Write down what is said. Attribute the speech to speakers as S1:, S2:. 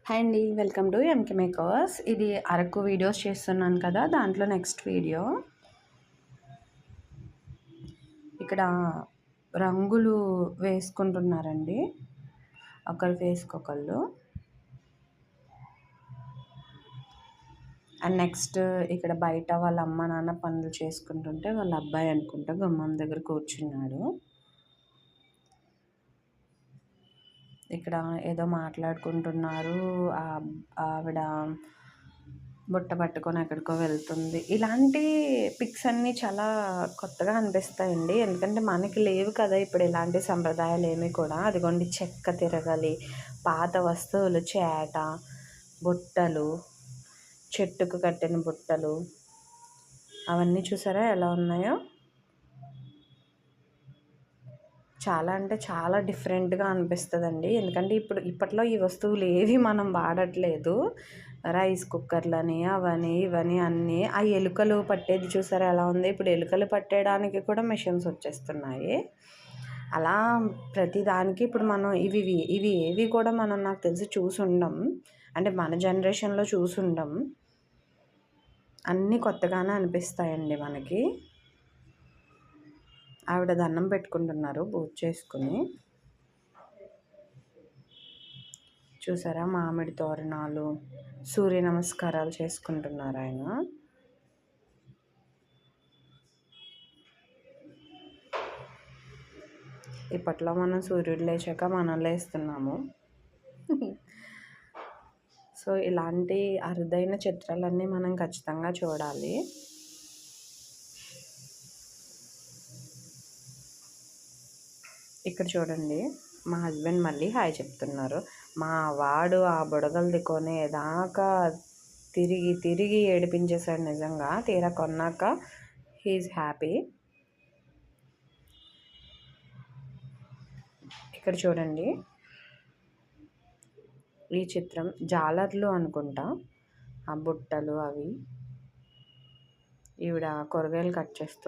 S1: Hi అండి. Welcome to MK makers. ఇది Araku videos చేస్తున్నాను కదా, దాంట్లో నెక్స్ట్ వీడియో. ఇక్కడ రంగులు వేసుకుంటున్నారండి, ఒకరి ఫేస్కి ఒకళ్ళు. అండ్ నెక్స్ట్ ఇక్కడ బయట వాళ్ళ అమ్మ నాన్న పనులు చేసుకుంటుంటే వాళ్ళ అబ్బాయి అనుకుంటా గుమ్మం దగ్గర కూర్చున్నాడు. ఇక్కడ ఏదో మాట్లాడుకుంటున్నారు. ఆవిడ బుట్ట పట్టుకొని ఎక్కడికో వెళ్తుంది. ఇలాంటి పిక్స్ అన్నీ చాలా కొత్తగా అనిపిస్తాయండి, ఎందుకంటే మనకి లేవు కదా ఇప్పుడు ఇలాంటి సంప్రదాయాలు ఏమీ కూడా. అదిగోండి చెక్క తిరగలి, పాత వస్తువులు, చేట, బుట్టలు, చెట్టుకు కట్టిన బుట్టలు, అవన్నీ చూసారా ఎలా ఉన్నాయో. చాలా అంటే చాలా డిఫరెంట్గా అనిపిస్తుందండి, ఎందుకంటే ఇప్పట్లో ఈ వస్తువులు ఏవి మనం వాడట్లేదు. రైస్ కుక్కర్లని అవని ఇవని అన్నీ. ఆ ఎలుకలు పట్టేది చూసారా ఎలా ఉంది. ఇప్పుడు ఎలుకలు పట్టేయడానికి కూడా మిషన్స్ వచ్చేస్తున్నాయి. అలా ప్రతిదానికి ఇప్పుడు మనం ఇవి ఏవి కూడా మనం నాకు తెలిసి చూసుండం, అంటే మన జనరేషన్లో చూసుండం. అన్నీ కొత్తగానే అనిపిస్తాయండి మనకి. ఆవిడ దండం పెట్టుకుంటున్నారు పూజ చేసుకుని. చూసారా మామిడి తోరణాలు, సూర్య నమస్కారాలు చేసుకుంటున్నారు ఆయన. ఇప్పట్లో మనం సూర్యుడు లేచాక మనం లేస్తున్నాము. సో ఇలాంటి అరుదైన చిత్రాలన్నీ మనం ఖచ్చితంగా చూడాలి. ఇక్కడ చూడండి, మా హస్బెండ్ మళ్ళీ హాయ్ చెప్తున్నారు. మా వాడు ఆ బుడగలది కొనేదాకా తిరిగి తిరిగి ఏడిపించేశాడు నిజంగా. తీరా కొన్నాక హీఈస్ హ్యాపీ. ఇక్కడ చూడండి, ఈ చిత్రం జాలర్లు అనుకుంటా. ఆ బుట్టలు అవి, ఈవిడ కూరగాయలు కట్ చేస్తుంది.